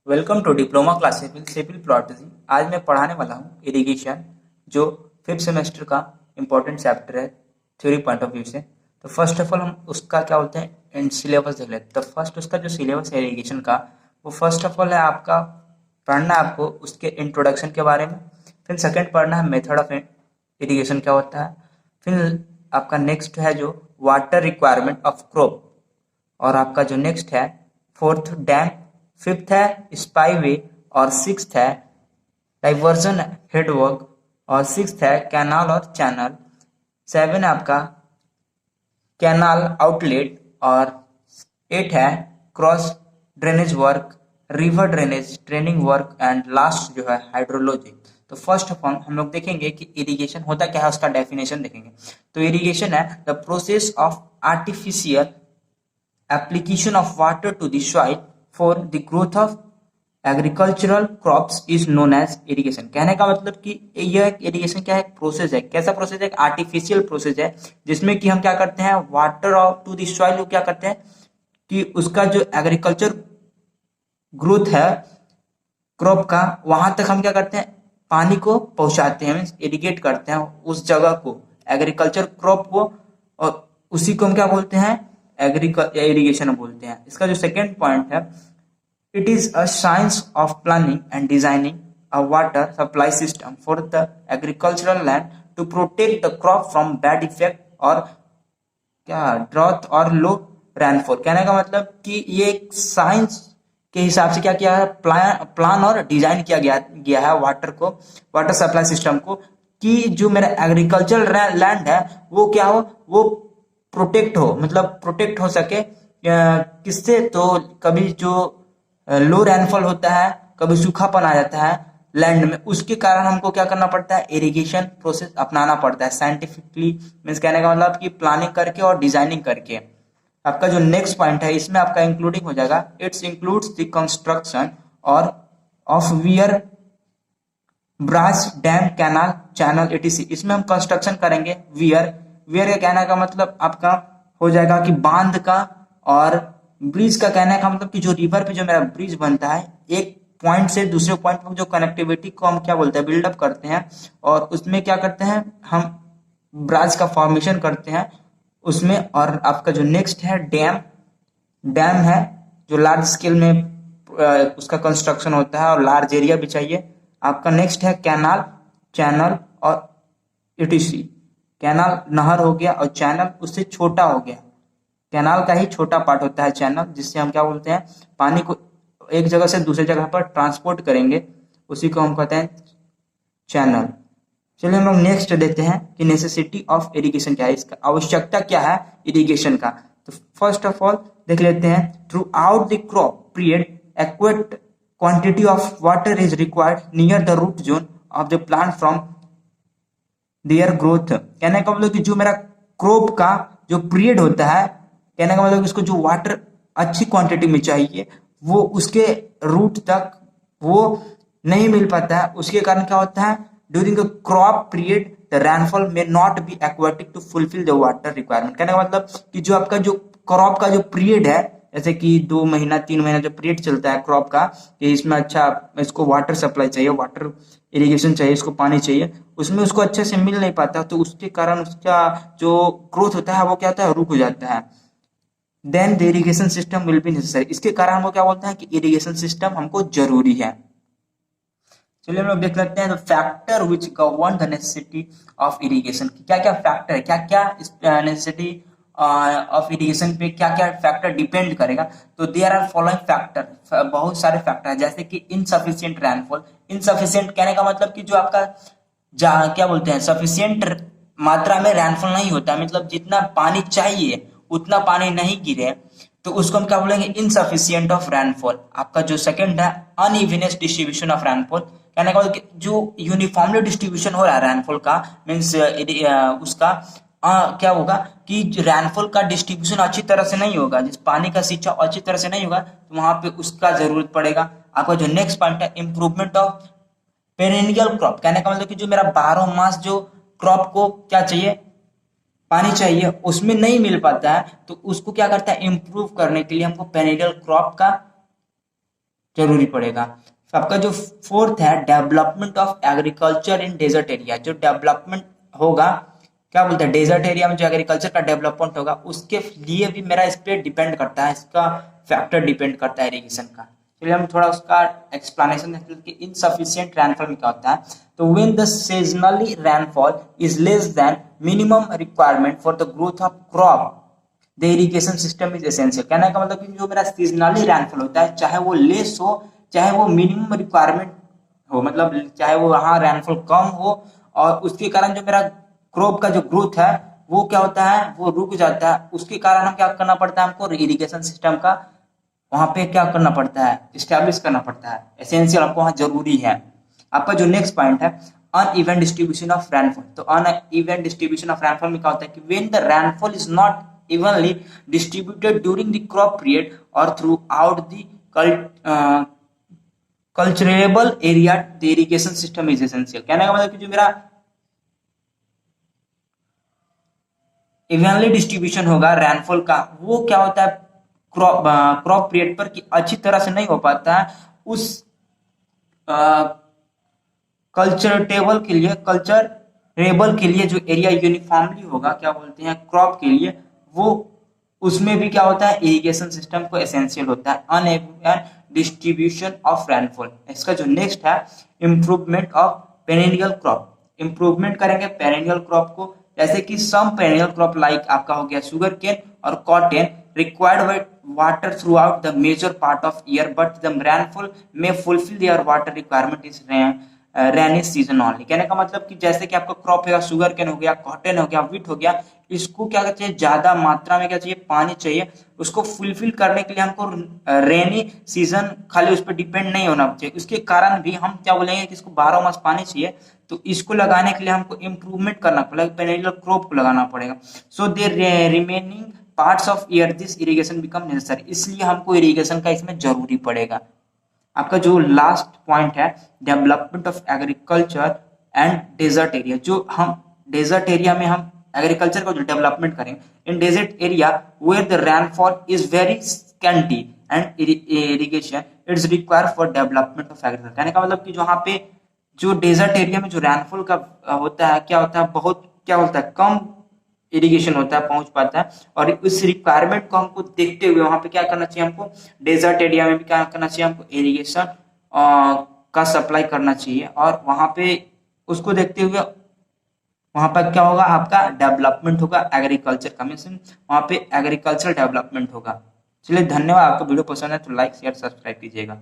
Welcome to diploma class civil plotting. आज मैं पढ़ाने वाला हूँ इरिगेशन, जो फिफ्थ सेमेस्टर का इम्पोर्टेंट चैप्टर है थ्योरी पॉइंट ऑफ व्यू से। तो फर्स्ट ऑफ ऑल हम उसका क्या बोलते हैं सिलेबस देख लेते हैं। तो फर्स्ट उसका जो सिलेबस है इरिगेशन का, वो फर्स्ट ऑफ ऑल है आपका पढ़ना है आपको उसके इंट्रोडक्शन के बारे में। फिर सेकंड पढ़ना है मेथड ऑफ इरिगेशन क्या होता है। फिर आपका नेक्स्ट है जो वाटर रिक्वायरमेंट ऑफ क्रॉप, और आपका जो नेक्स्ट है फोर्थ डैम, फिफ्थ है स्पाईवे, और सिक्स्थ है डाइवर्जन हेडवर्क, और सिक्स्थ है कैनाल और चैनल, सेवन है आपका कैनाल आउटलेट, और एट है cross drainage work, river drainage training work, and last जो है हाइड्रोलॉजी। तो फर्स्ट ऑफ ऑल हम लोग देखेंगे कि इरिगेशन होता क्या है, उसका डेफिनेशन देखेंगे। तो इरिगेशन है the process of artificial application of water to the soil for the growth of agricultural crops is known as irrigation. कहने का मतलब कि यह एक इरिगेशन क्या है, प्रोसेस है। कैसा प्रोसेस है? एक आर्टिफिशियल प्रोसेस है, जिसमें कि हम क्या करते हैं, वाटर टू द सॉइल को क्या करते हैं कि उसका जो एग्रीकल्चर ग्रोथ है क्रॉप का, वहां तक हम क्या करते हैं, पानी को पहुंचाते हैं, मीन्स इरिगेट करते हैं उस जगह को, एग्रीकल्चर क्रॉप को, और उसी को हम क्या बोलते हैं, इरिगेशन बोलते हैं। इसका जो सेकेंड पॉइंट है, it is a science of planning and designing a water supply system for the agricultural land to protect the crop from bad effect और क्या ड्रॉथ और लो रेनफॉल। कहने का मतलब कि ये एक साइंस के हिसाब से क्या किया है, प्लान और डिजाइन किया गया है वाटर को, वाटर सप्लाई सिस्टम को, कि जो मेरा एग्रीकल्चर लैंड है वो क्या हो, वो प्रोटेक्ट हो, मतलब प्रोटेक्ट हो सके किससे, तो कभी जो लो रेनफॉल होता है, कभी सूखापन आ जाता है लैंड में, उसके कारण हमको क्या करना पड़ता है, इरिगेशन प्रोसेस अपनाना पड़ता है साइंटिफिकली, मीन्स कहने का मतलब कि प्लानिंग करके और डिजाइनिंग करके। आपका जो नेक्स्ट पॉइंट है इसमें आपका इंक्लूडिंग हो जाएगा, इट्स इंक्लूड्स द कंस्ट्रक्शन और of weir barrage dam canal channel ETC. इसमें हम कंस्ट्रक्शन करेंगे वियर, वियर का कहने का मतलब आपका हो जाएगा कि बांध का, और ब्रिज का कहने का मतलब कि जो रिवर पे जो मेरा ब्रिज बनता है, एक पॉइंट से दूसरे पॉइंट पर जो कनेक्टिविटी को हम क्या बोलते हैं, बिल्डअप करते हैं, और उसमें क्या करते हैं हम, ब्राज का फॉर्मेशन करते हैं उसमें। और आपका जो नेक्स्ट है डैम, डैम है जो लार्ज स्केल में उसका कंस्ट्रक्शन होता है और लार्ज एरिया भी चाहिए। आपका नेक्स्ट है कैनाल, चैनल और ईटीसी। कैनाल नहर हो गया, और चैनल उससे छोटा हो गया, कैनाल का ही छोटा पार्ट होता है चैनल, जिससे हम क्या बोलते हैं, पानी को एक जगह से दूसरी जगह पर ट्रांसपोर्ट करेंगे, उसी को हम कहते हैं चैनल। चलिए हम लोग नेक्स्ट देखते हैं कि नेसेसिटी ऑफ इरिगेशन क्या है, इसका आवश्यकता क्या है इरिगेशन का। तो फर्स्ट ऑफ ऑल देख लेते हैं, throughout the crop period adequate quantity of water is required near the root zone of the plant from their growth. कहने का मतलब कि जो मेरा क्रॉप का जो पीरियड होता है, कहने का मतलब कि उसको जो वाटर अच्छी क्वांटिटी में चाहिए, वो उसके रूट तक वो नहीं मिल पाता है। उसके कारण क्या होता है, during the crop period the rainfall may not be एक्वाटिक to fulfil the water requirement. कहने का मतलब कि जो आपका जो क्रॉप का जो पीरियड है, जैसे कि 2 महीना 3 महीना जो पीरियड चलता है क्रॉप का, कि इसमें अच्छा इसको वाटर सप्लाई चाहिए, वाटर इरिगेशन चाहिए, इसको पानी चाहिए, उसमें उसको अच्छे से मिल नहीं पाता, तो उसके कारण उसका जो ग्रोथ होता है वो क्या होता है, रुक हो जाता है। Then the irrigation system will be necessary. इसके कारण हमको क्या बोलते हैं कि इरिगेशन सिस्टम हमको जरूरी है। चलिए हम लोग देख लेते हैं, तो factor which govern the necessity of irrigation. क्या क्या फैक्टर है, क्या क्या नेसेसिटी ऑफ इरिगेशन पे क्या क्या फैक्टर डिपेंड करेगा। तो देयर आर फॉलोइंग फैक्टर, बहुत सारे फैक्टर है, जैसे कि इनसफिशिएंट रेनफॉल। इनसफिशिएंट कहने का मतलब कि जो आपका जहाँ क्या बोलते हैं, सफिशिएंट मात्रा में रेनफॉल नहीं होता, मतलब जितना पानी चाहिए उतना पानी नहीं गिरे, तो उसको हम क्या बोलेंगे, इनसफिशिएंट ऑफ रेनफॉल। आपका जो सेकंड है अनइवनेस डिस्ट्रीब्यूशन ऑफ रेनफॉल। कहने का मतलब कि जो यूनिफॉर्मली डिस्ट्रीब्यूशन हो रहा है रेनफॉल का, मीन्स उसका क्या होगा कि रेनफॉल का डिस्ट्रीब्यूशन अच्छी तरह से नहीं होगा, जिस पानी का सिंचाई अच्छी तरह से नहीं होगा, तो वहां पे उसका जरूरत पड़ेगा। आपका जो नेक्स्ट पॉइंट है इंप्रूवमेंट ऑफ पेरेनियल क्रॉप। कहने का मतलब कि जो मेरा 12 मास जो क्रॉप को क्या चाहिए, पानी चाहिए, उसमें नहीं मिल पाता है, तो उसको क्या करता है, इंप्रूव करने के लिए हमको पेरेनियल क्रॉप का जरूरी पड़ेगा। तो आपका जो फोर्थ है development of agriculture in desert area, जो डेवलपमेंट होगा, क्या बोलते हैं, डेजर्ट एरिया में जो एग्रीकल्चर का डेवलपमेंट होगा उसके लिए भी मेरा इस पे डिपेंड करता है, इसका फैक्टर डिपेंड करता है इरिगेशन का। चलिए हम थोड़ा उसका एक्सप्लेनेशन देखते हैं कि इनसफिशिएंट रेनफॉल में क्या होता है। तो when the seasonally rainfall is less than minimum requirement for the growth of crop the irrigation system is essential. कहने का मतलब कि जो मेरा सीजनली रेनफॉल होता है, चाहे वो लेस हो चाहे वो मिनिमम रिक्वायरमेंट हो, मतलब चाहे वो वहाँ रेनफॉल कम हो, और उसके कारण जो मेरा क्रॉप का जो ग्रोथ है वो क्या होता है, वो रुक जाता है। उसके कारण हम क्या करना पड़ता है, हमको इरिगेशन सिस्टम का वहां पे क्या करना पड़ता है, स्टैब्लिश करना पड़ता है, एसेंशियल आपको वहां जरूरी है। आपका जो नेक्स्ट पॉइंट है अनइवन डिस्ट्रीब्यूशन ऑफ रेनफॉल। तो अनइवन डिस्ट्रीब्यूशन ऑफ रेनफॉल में क्या होता है कि when the rainfall is not evenly distributed during the crop period और throughout the culturable area the irrigation system is essential. कहने का मतलब कि जो मेरा इवनली डिस्ट्रीब्यूशन होगा रेनफॉल का, वो क्या होता है क्रॉप पीरियड पर कि अच्छी तरह से नहीं हो पाता है, उस कल्चरेबल के लिए जो एरिया यूनिफॉर्मली होगा, क्या बोलते हैं, क्रॉप के लिए, वो उसमें भी क्या होता है, इरिगेशन सिस्टम को एसेंशियल होता है। Uneven distribution of rainfall. इसका जो नेक्स्ट है improvement of perennial crop. Improvement करेंगे पेरेनियल क्रॉप को, जैसे कि सम पेरेनियल क्रॉप लाइक आपका हो गया शुगर केन और cotton required water throughout the major part of year but the rainfall may fulfil their water requirement is rainy season only. कहने का मतलब कि जैसे कि आपका क्रॉप है, शुगर केन हो गया, कॉटन हो गया, व्हीट हो गया, इसको क्या चाहिए, ज्यादा मात्रा में क्या चाहिए, पानी चाहिए। उसको फुलफिल करने के लिए हमको रेनी सीजन खाली उस पर डिपेंड नहीं होना चाहिए, उसके कारण भी हम क्या बोलेंगे कि इसको 12 मास पानी चाहिए। तो इसको लगाने के लिए हमको इम्प्रूवमेंट करना पड़ेगा, पेरेनियल क्रॉप को लगाना पड़ेगा। So the remaining parts of year this irrigation become necessary. इसलिए हमको इरिगेशन का इसमें जरूरी पड़ेगा। आपका जो लास्ट पॉइंट है development of agriculture and desert area. जो हम डेजर्ट एरिया में हम एग्रीकल्चर का जो डेवलपमेंट करेंगे, in desert area where the rainfall is very scanty and irrigation it's required for development of agriculture. कहने का मतलब कि वहाँ पे जो डेजर्ट एरिया में जो रेनफॉल का होता है, क्या होता है, बहुत क्या होता है, कम इरिगेशन होता है, पहुंच पाता है। और उस रिक्वायरमेंट को हमको देखते हुए वहां पे क्या करना चाहिए, हमको डेजर्ट एरिया में भी क्या करना चाहिए, हमको इरिगेशन का सप्लाई करना चाहिए। और वहां पे उसको देखते हुए वहां पर क्या होगा, आपका डेवलपमेंट होगा एग्रीकल्चर का, मीन्स वहां पे एग्रीकल्चर डेवलपमेंट होगा। चलिए धन्यवाद। आपको वीडियो पसंद है तो लाइक शेयर सब्सक्राइब कीजिएगा।